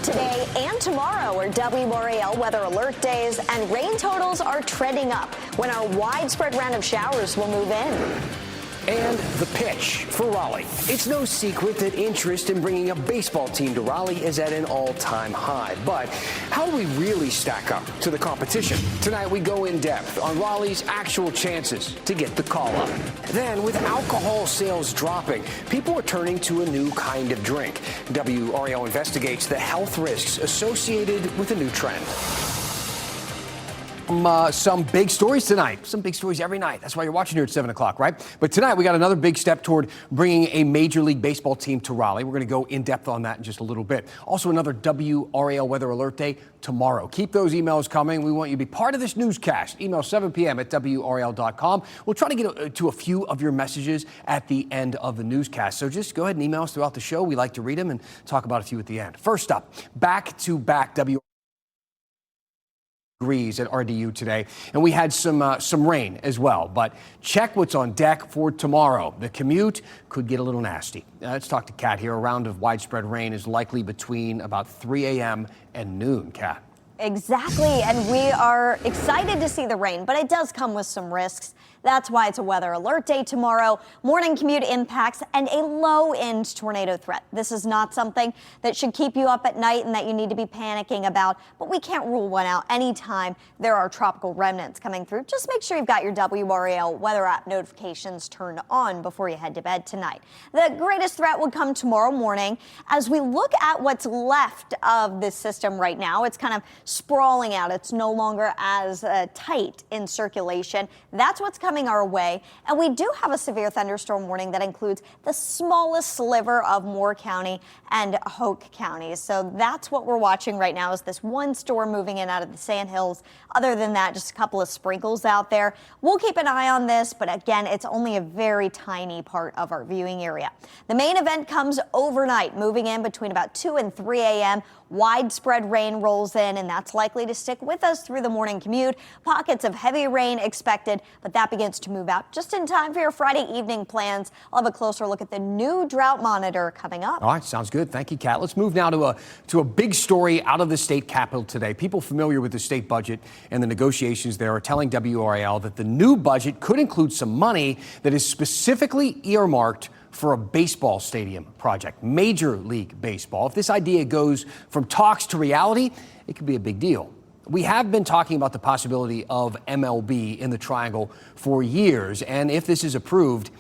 Today and tomorrow are WRAL weather alert days, and rain totals are trending up when our widespread round of showers will move in. And the pitch for Raleigh. It's no secret that interest in bringing a baseball team to Raleigh is at an all-time high. But how do we really stack up to the competition? Tonight we go in depth on Raleigh's actual chances to get the call up. Then, with alcohol sales dropping, people are turning to a new kind of drink. WRAL investigates the health risks associated with a new trend. Some big stories tonight. Some big stories every night. That's why you're watching here at 7 o'clock, right? But tonight we got another big step toward bringing a Major League Baseball team to Raleigh. We're going to go in depth on that in just a little bit. Also, another WRAL Weather Alert Day tomorrow. Keep those emails coming. We want you to be part of this newscast. Email 7 p.m. at WRAL.com. We'll try to get to a few of your messages at the end of the newscast. So just go ahead and email us throughout the show. We like to read them and talk about a few at the end. First up, back-to-back degrees at RDU today, and we had some rain as well. But check what's on deck for tomorrow. The commute could get a little nasty. Let's talk to Kat here. A round of widespread rain is likely between about 3 a.m. and noon. Kat. Exactly, and we are excited to see the rain, but it does come with some risks. That's why it's a weather alert day tomorrow. Morning commute impacts and a low-end tornado threat. This is not something that should keep you up at night and that you need to be panicking about, but we can't rule one out anytime there are tropical remnants coming through. Just make sure you've got your WRAL weather app notifications turned on before you head to bed tonight. The greatest threat would come tomorrow morning. As we look at what's left of this system right now, it's kind of sprawling out. It's no longer as tight in circulation. That's what's coming our way. And we do have a severe thunderstorm warning that includes the smallest sliver of Moore County and Hoke counties. So that's what we're watching right now, is this one storm moving in out of the Sandhills. Other than that, just a couple of sprinkles out there. We'll keep an eye on this, but again, it's only a very tiny part of our viewing area. The main event comes overnight, moving in between about 2 and 3 a.m. Widespread rain rolls in, and that's likely to stick with us through the morning commute. Pockets of heavy rain expected, but that begins to move out just in time for your Friday evening plans. I'll have a closer look at the new drought monitor coming up. All right, sounds good. Thank you, Kat. Let's move now to a big story out of the state capitol today. People familiar with the state budget and the negotiations there are telling WRAL that the new budget could include some money that is specifically earmarked for a baseball stadium project, Major League Baseball. If this idea goes from talks to reality, it could be a big deal. We have been talking about the possibility of MLB in the Triangle for years, and if this is approved,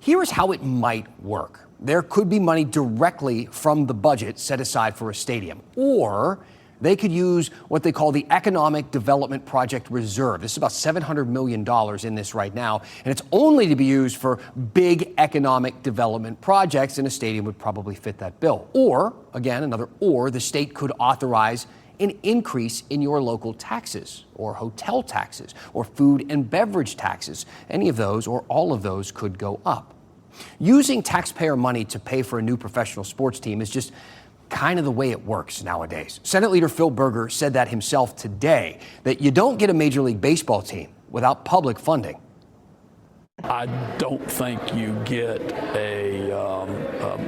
here's how it might work. There could be money directly from the budget set aside for a stadium, or they could use what they call the Economic Development Project Reserve. This is about $700 million in this right now, and it's only to be used for big economic development projects, and a stadium would probably fit that bill. Or, again, the state could authorize an increase in your local taxes, or hotel taxes, or food and beverage taxes. Any of those or all of those could go up. Using taxpayer money to pay for a new professional sports team is just kind of the way it works nowadays. Senate Leader Phil Berger said that himself today, that you don't get a Major League Baseball team without public funding. I don't think you get a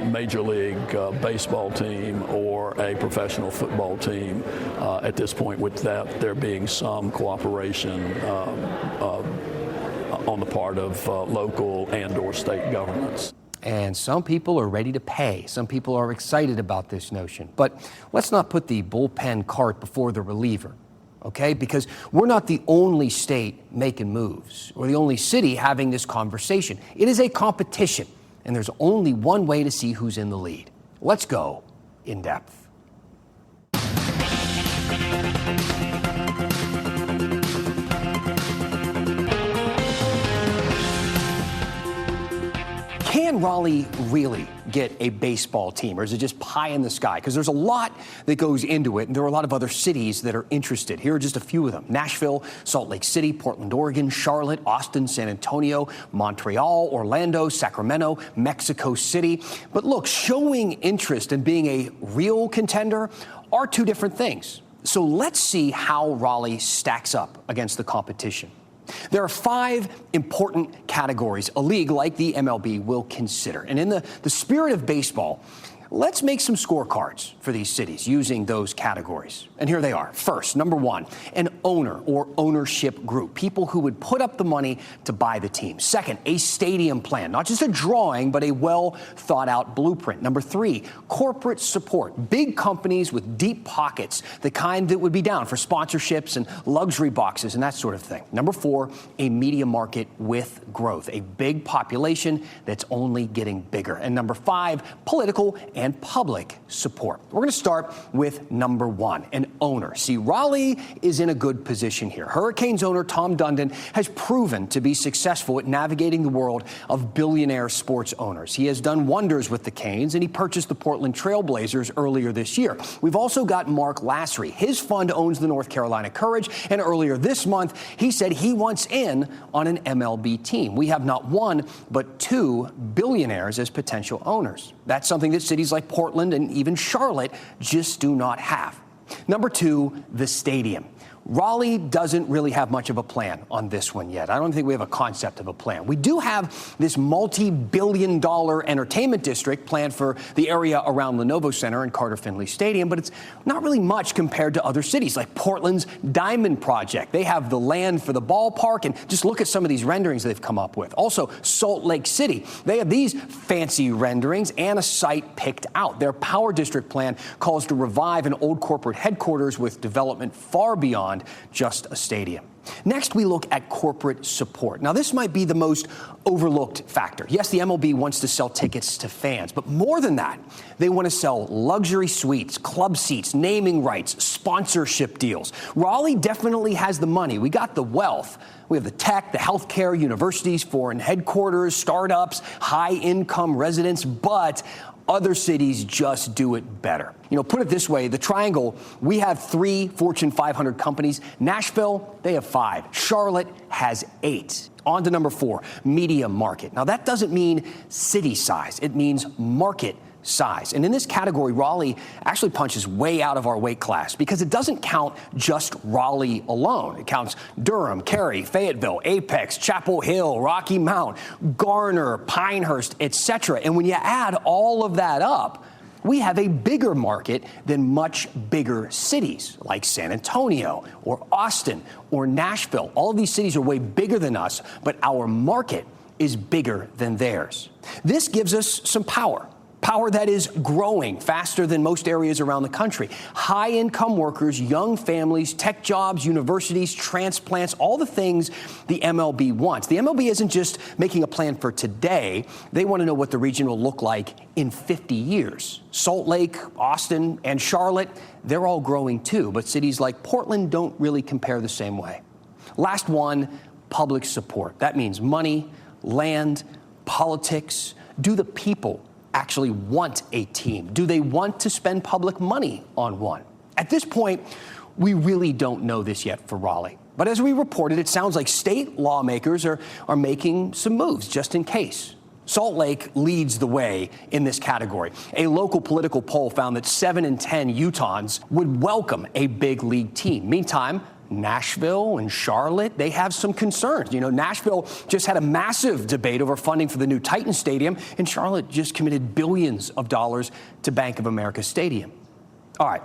Major League Baseball team or a professional football team at this point without there being some cooperation on the part of local and or state governments. And some people are ready to pay. Some people are excited about this notion. But let's not put the bullpen cart before the reliever, okay? Because we're not the only state making moves or the only city having this conversation. It is a competition, and there's only one way to see who's in the lead. Let's go in depth. Can Raleigh really get a baseball team, or is it just pie in the sky? Because there's a lot that goes into it, and there are a lot of other cities that are interested. Here are just a few of them: Nashville, Salt Lake City, Portland, Oregon, Charlotte, Austin, San Antonio, Montreal, Orlando, Sacramento, Mexico City. But look, showing interest in being a real contender are two different things. So let's see how Raleigh stacks up against the competition. There are 5 important categories a league like the MLB will consider. And in the spirit of baseball, Let's make some scorecards for these cities using those categories. And here they are. First, number one, an owner or ownership group, people who would put up the money to buy the team. Second, a stadium plan, not just a drawing, but a well thought out blueprint. Number three, corporate support, big companies with deep pockets, the kind that would be down for sponsorships and luxury boxes and that sort of thing. Number four, a media market with growth, a big population that's only getting bigger. And number five, political and public support. We're going to start with number one, an owner. See, Raleigh is in a good position here. Hurricanes owner Tom Dundon has proven to be successful at navigating the world of billionaire sports owners. He has done wonders with the Canes, and he purchased the Portland Trail Blazers earlier this year. We've also got Mark Lassery. His fund owns the North Carolina Courage, and earlier this month, he said he wants in on an MLB team. We have not one, but two billionaires as potential owners. That's something that cities like Portland and even Charlotte just do not have. Number two, the stadium. Raleigh doesn't really have much of a plan on this one yet. I don't think we have a concept of a plan. We do have this multi-billion-dollar entertainment district planned for the area around Lenovo Center and Carter Finley Stadium, but it's not really much compared to other cities like Portland's Diamond Project. They have the land for the ballpark, and just look at some of these renderings they've come up with. Also, Salt Lake City. They have these fancy renderings and a site picked out. Their Power District plan calls to revive an old corporate headquarters with development far beyond just a stadium. Next, we look at corporate support. Now, this might be the most overlooked factor. Yes, the MLB wants to sell tickets to fans, but more than that, they want to sell luxury suites, club seats, naming rights, sponsorship deals. Raleigh definitely has the money. We got the wealth. We have the tech, the healthcare, universities, foreign headquarters, startups, high-income residents, but other cities just do it better. You know, put it this way, the Triangle, we have 3 Fortune 500 companies. Nashville, they have 5. Charlotte has 8. On to number 4, media market. Now, that doesn't mean city size. It means market size. And in this category, Raleigh actually punches way out of our weight class because it doesn't count just Raleigh alone. It counts Durham, Cary, Fayetteville, Apex, Chapel Hill, Rocky Mount, Garner, Pinehurst, etc. And when you add all of that up, we have a bigger market than much bigger cities like San Antonio or Austin or Nashville. All of these cities are way bigger than us, but our market is bigger than theirs. This gives us some power. Power that is growing faster than most areas around the country. High-income workers, young families, tech jobs, universities, transplants, all the things the MLB wants. The MLB isn't just making a plan for today. They want to know what the region will look like in 50 years. Salt Lake, Austin, and Charlotte, they're all growing too, but cities like Portland don't really compare the same way. Last one, public support. That means money, land, politics. Do the people actually want a team? Do they want to spend public money on one? At this point, we really don't know this yet for Raleigh. But as we reported, it sounds like state lawmakers are making some moves just in case. Salt Lake leads the way in this category. A local political poll found that 7 in 10 Utahns would welcome a big league team. Meantime, Nashville and Charlotte, they have some concerns. You know, Nashville just had a massive debate over funding for the new Titan Stadium, and Charlotte just committed billions of dollars to Bank of America Stadium. All right,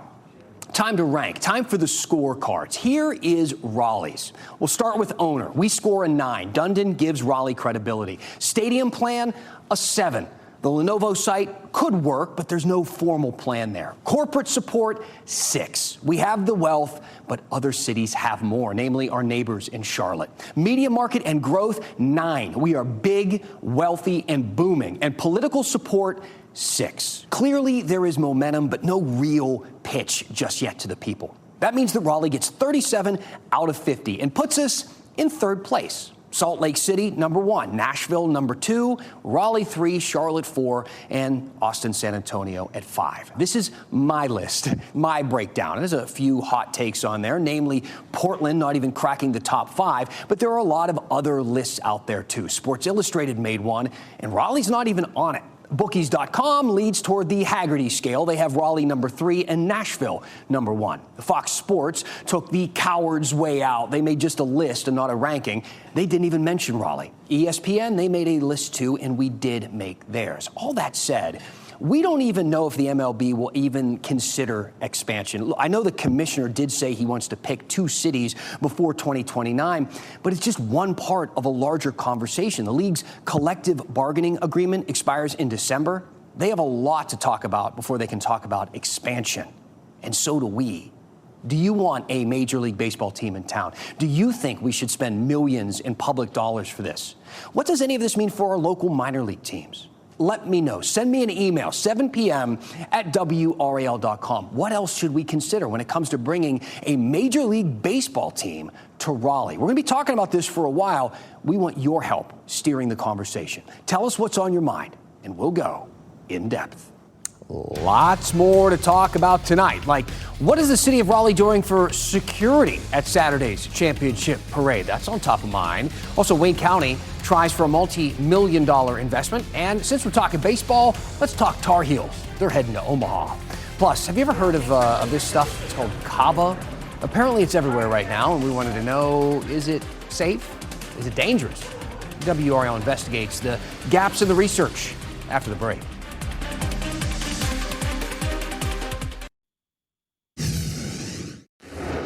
time to rank. Time for the scorecards. Here is Raleigh's. We'll start with owner. We score a 9. Dundon gives Raleigh credibility. Stadium plan, a 7. The Lenovo site could work, but there's no formal plan there. Corporate support, 6. We have the wealth, but other cities have more, namely our neighbors in Charlotte. Media market and growth, 9. We are big, wealthy, and booming. And political support, 6. Clearly, there is momentum, but no real pitch just yet to the people. That means that Raleigh gets 37 out of 50 and puts us in 3rd place. Salt Lake City, number 1. Nashville, number 2. Raleigh, 3. Charlotte, 4. And Austin, San Antonio at 5. This is my list, my breakdown. There's a few hot takes on there, namely Portland not even cracking the top 5. But there are a lot of other lists out there, too. Sports Illustrated made one, and Raleigh's not even on it. Bookies.com leads toward the Haggerty scale. They have Raleigh number 3 and Nashville number 1. Fox Sports took the coward's way out. They made just a list and not a ranking. They didn't even mention Raleigh. ESPN, they made a list too, and we did make theirs. All that said, we don't even know if the MLB will even consider expansion. I know the commissioner did say he wants to pick 2 cities before 2029, but it's just one part of a larger conversation. The league's collective bargaining agreement expires in December. They have a lot to talk about before they can talk about expansion. And so do we. Do you want a Major League Baseball team in town? Do you think we should spend millions in public dollars for this? What does any of this mean for our local minor league teams? Let me know. Send me an email, 7 p.m. at WRAL.com. What else should we consider when it comes to bringing a Major League Baseball team to Raleigh? We're going to be talking about this for a while. We want your help steering the conversation. Tell us what's on your mind, and we'll go in depth. Lots more to talk about tonight, like what is the city of Raleigh doing for security at Saturday's championship parade? That's on top of mind. Also, Wayne County tries for a multi-million-dollar investment. And since we're talking baseball, let's talk Tar Heels. They're heading to Omaha. Plus, have you ever heard of this stuff? It's called kava. Apparently, it's everywhere right now, and we wanted to know, is it safe? Is it dangerous? WRAL investigates the gaps in the research after the break.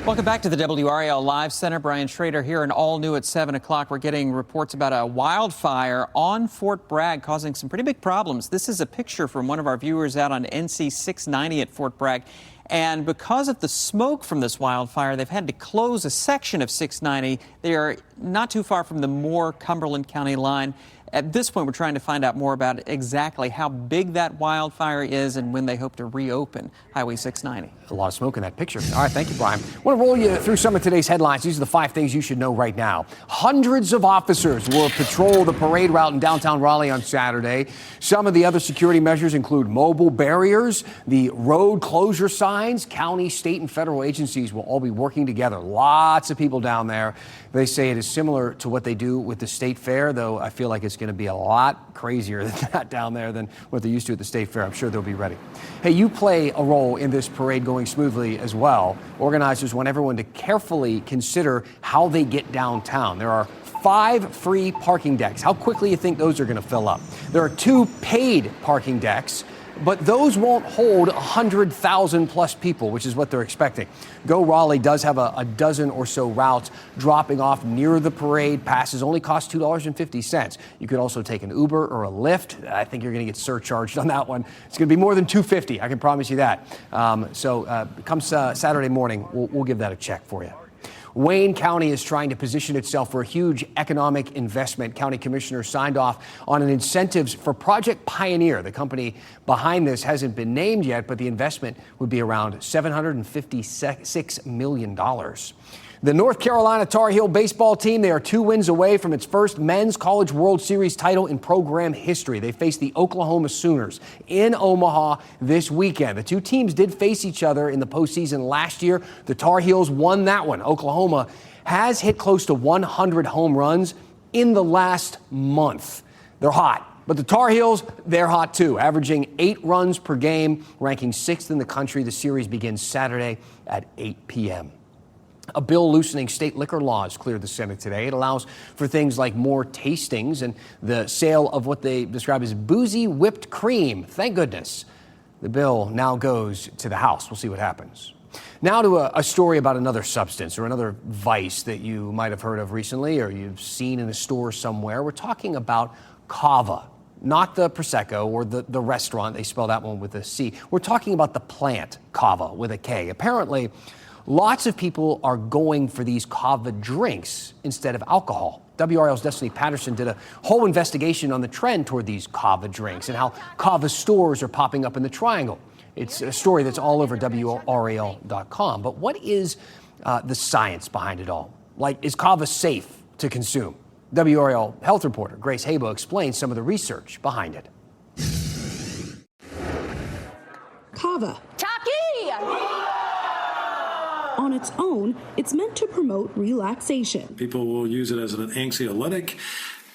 Welcome back to the WRAL Live Center. Brian Schrader here, and all new at 7 o'clock. We're getting reports about a wildfire on Fort Bragg causing some pretty big problems. This is a picture from one of our viewers out on NC 690 at Fort Bragg. And because of the smoke from this wildfire, they've had to close a section of 690. They are not too far from the Moore-Cumberland County line. At this point, we're trying to find out more about exactly how big that wildfire is and when they hope to reopen Highway 690. A lot of smoke in that picture. All right, thank you, Brian. I want to roll you through some of today's headlines. These are the 5 things you should know right now. Hundreds of officers will patrol the parade route in downtown Raleigh on Saturday. Some of the other security measures include mobile barriers, the road closure signs. County, state, and federal agencies will all be working together. Lots of people down there. They say it is similar to what they do with the state fair, though I feel like it's going to be a lot crazier than that down there than what they're used to at the state fair. I'm sure they'll be ready. Hey, you play a role in this parade going smoothly as well. Organizers want everyone to carefully consider how they get downtown. There are 5 free parking decks. How quickly you think those are going to fill up? There are 2 paid parking decks, but those won't hold 100,000 plus people, which is what they're expecting. Go Raleigh does have a dozen or so routes dropping off near the parade. Passes only cost $2.50. You could also take an Uber or a Lyft. I think you're going to get surcharged on that one. It's going to be more than $2.50. I can promise you that. Come Saturday morning, we'll give that a check for you. Wayne County is trying to position itself for a huge economic investment. County commissioner signed off on an incentives for Project Pioneer. The company behind this hasn't been named yet, but the investment would be around $756 million. The North Carolina Tar Heel baseball team, they are 2 wins away from its first men's College World Series title in program history. They face the Oklahoma Sooners in Omaha this weekend. The 2 teams did face each other in the postseason last year. The Tar Heels won that one. Oklahoma has hit close to 100 home runs in the last month. They're hot. But the Tar Heels, they're hot too, averaging 8 runs per game, ranking 6th in the country. The series begins Saturday at 8 p.m. A bill loosening state liquor laws cleared the Senate today. It allows for things like more tastings and the sale of what they describe as boozy whipped cream. Thank goodness. The bill now goes to the House. We'll see what happens. Now to a story about another substance or another vice that you might have heard of recently or you've seen in a store somewhere. We're talking about kava, not the Prosecco or the restaurant. They spell that one with a C. We're talking about the plant kava with a K. Apparently, lots of people are going for these kava drinks instead of alcohol. WRAL's Destiny Patterson did a whole investigation on the trend toward these kava drinks and how kava stores are popping up in the Triangle. It's a story that's all over WRAL.com. But what is the science behind it all? Like, is kava safe to consume? WRAL health reporter Grace Habo explains some of the research behind it. Kava. Taki! On its own, it's meant to promote relaxation. People will use it as an anxiolytic,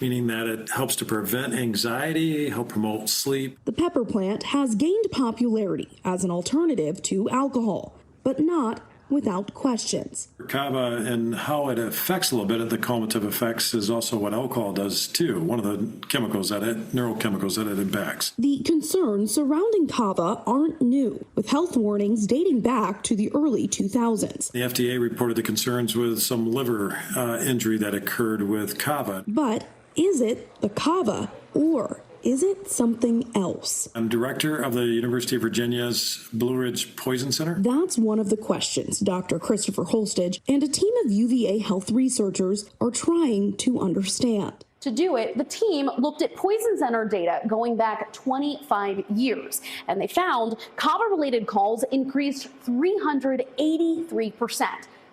meaning that it helps to prevent anxiety, help promote sleep. The pepper plant has gained popularity as an alternative to alcohol, but not without questions. Kava and how it affects a little bit of the cumulative effects is also what alcohol does too. One of the neurochemicals that it impacts. The concerns surrounding Kava aren't new, with health warnings dating back to the early 2000s. The FDA reported the concerns with some liver injury that occurred with Kava. But is it the Kava, or is it something else? I'm director of the University of Virginia's Blue Ridge Poison Center. That's one of the questions Dr. Christopher Holstage and a team of UVA health researchers are trying to understand. To do it, the team looked at Poison Center data going back 25 years, and they found Kava-related calls increased 383%,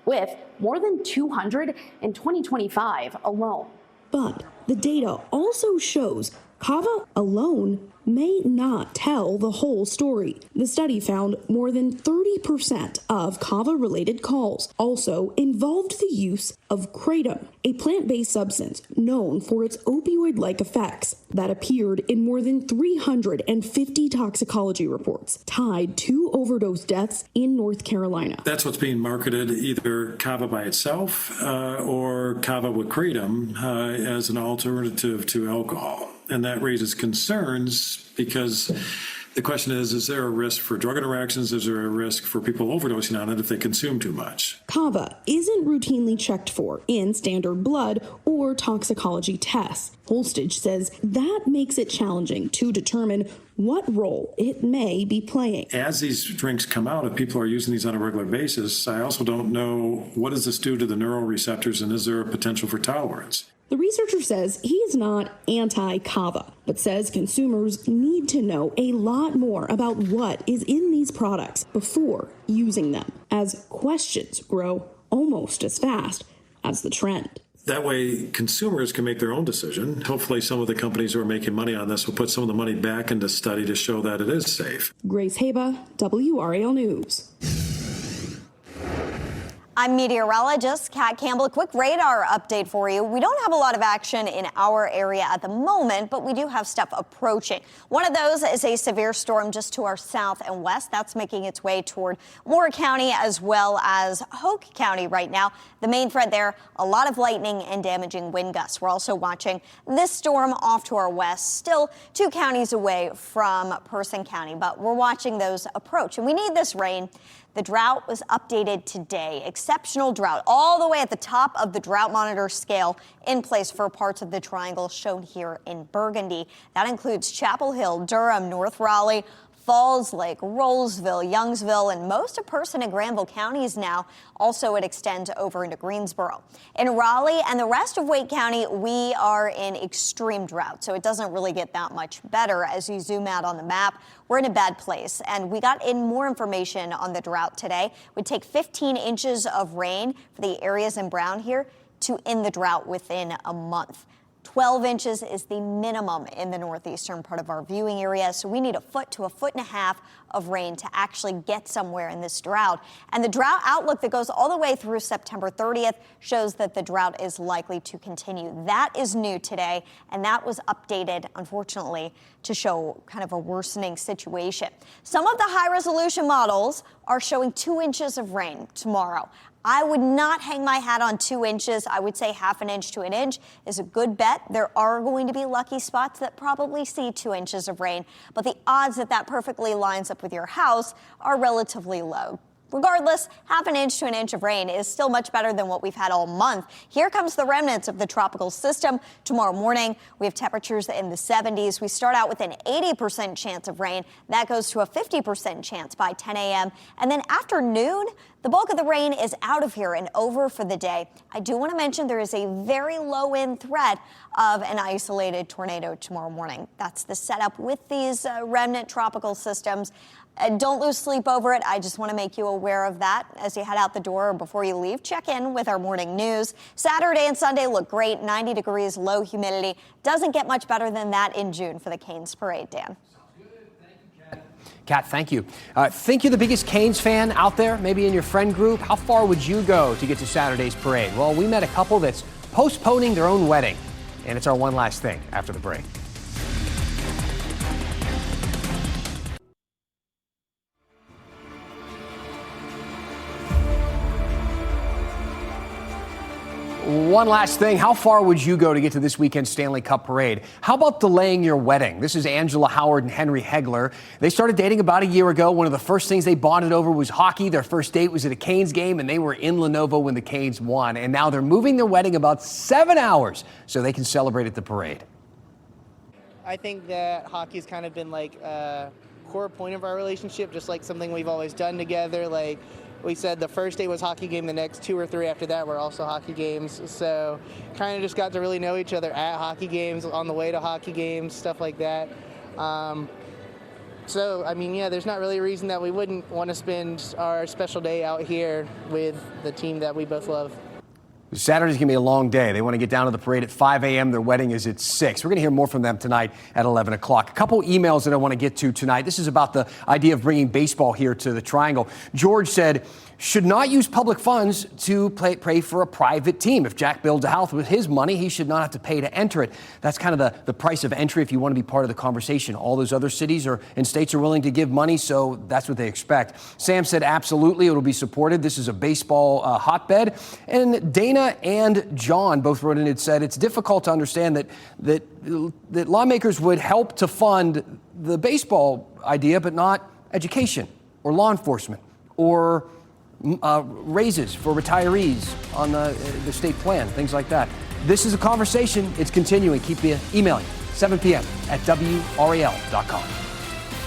with more than 200 in 2025 alone. But the data also shows Kava alone may not tell the whole story. The study found more than 30% of Kava-related calls also involved the use of kratom, a plant-based substance known for its opioid-like effects that appeared in more than 350 toxicology reports tied to overdose deaths in North Carolina. That's what's being marketed, either Kava by itself or Kava with kratom as an alternative to alcohol. And that raises concerns because the question is there a risk for drug interactions? Is there a risk for people overdosing on it if they consume too much? Kava isn't routinely checked for in standard blood or toxicology tests. Holstage says that makes it challenging to determine what role it may be playing. As these drinks come out, if people are using these on a regular basis, I also don't know what does this do to the neuroreceptors and is there a potential for tolerance? The researcher says he is not anti-Kava, but says consumers need to know a lot more about what is in these products before using them, as questions grow almost as fast as the trend. That way, consumers can make their own decision. Hopefully, some of the companies who are making money on this will put some of the money back into study to show that it is safe. Grace Haba, WRAL News. I'm meteorologist Kat Campbell. A quick radar update for you. We don't have a lot of action in our area at the moment, but we do have stuff approaching. One of those is a severe storm just to our south and west. That's making its way toward Moore County as well as Hoke County right now. The main threat there, a lot of lightning and damaging wind gusts. We're also watching this storm off to our west, still 2 counties away from Person County, but we're watching those approach. And we need this rain. The drought was updated today. Exceptional drought all the way at the top of the drought monitor scale in place for parts of the triangle shown here in Burgundy. That includes Chapel Hill, Durham, North Raleigh, Falls Lake, Rollsville, Youngsville, and most of Person and Granville counties now. Also, it extends over into Greensboro. In Raleigh and the rest of Wake County, we are in extreme drought, so it doesn't really get that much better. As you zoom out on the map, we're in a bad place, and we got in more information on the drought today. It would take 15 inches of rain for the areas in brown here to end the drought within a month. 12 inches is the minimum in the northeastern part of our viewing area, so we need a foot to a foot and a half of rain to actually get somewhere in this drought. And the drought outlook that goes all the way through September 30th shows that the drought is likely to continue. That is new today, and that was updated, unfortunately, to show kind of a worsening situation. Some of the high-resolution models are showing 2 inches of rain tomorrow. I would not hang my hat on 2 inches. I would say half an inch to an inch is a good bet. There are going to be lucky spots that probably see 2 inches of rain, but the odds that that perfectly lines up with your house are relatively low. Regardless, half an inch to an inch of rain is still much better than what we've had all month. Here comes the remnants of the tropical system. Tomorrow morning, we have temperatures in the 70s. We start out with an 80% chance of rain. That goes to a 50% chance by 10 a.m. And then after noon, the bulk of the rain is out of here and over for the day. I do want to mention there is a very low-end threat of an isolated tornado tomorrow morning. That's the setup with these remnant tropical systems. Don't lose sleep over it. I just want to make you aware of that as you head out the door or before you leave. Check in with our morning news. Saturday and Sunday look great. 90 degrees, low humidity. Doesn't get much better than that in June for the Canes Parade, Dan. Kat, thank you. Think you're the biggest Canes fan out there, maybe in your friend group? How far would you go to get to Saturday's parade? Well, we met a couple that's postponing their own wedding, and it's our one last thing after the break. one last thing. How far would you go to get to this weekend's Stanley Cup parade? How about delaying your wedding? This is Angela Howard and Henry Hegler. They started dating about a year ago. One of the first things they bonded over was hockey. Their first date was at a Canes game, and they were in Lenovo when the Canes won. And now they're moving their wedding about 7 hours so they can celebrate at the parade. I think that hockey's kind of been like a core point of our relationship, just like something we've always done together. Like we said, the first day was hockey game, the next 2 or 3 after that were also hockey games. So kind of just got to really know each other at hockey games, on the way to hockey games, stuff like that. So, I mean, yeah, there's not really a reason that we wouldn't want to spend our special day out here with the team that we both love. Saturday's going to be a long day. They want to get down to the parade at 5 a.m. Their wedding is at 6. We're going to hear more from them tonight at 11 o'clock. A couple emails that I want to get to tonight. This is about the idea of bringing baseball here to the Triangle. George said, should not use public funds to pay for a private team. If Jack builds a house with his money, he should not have to pay to enter it. That's kind of the price of entry if you want to be part of the conversation. All those other cities and states are willing to give money, so that's what they expect. Sam said, absolutely, it'll be supported. This is a baseball hotbed. And Dana and John both wrote in and said, it's difficult to understand that lawmakers would help to fund the baseball idea, but not education or law enforcement or raises for retirees on the state plan, things like that. This is a conversation. It's continuing. Keep emailing. 7 p.m. at WRAL.com.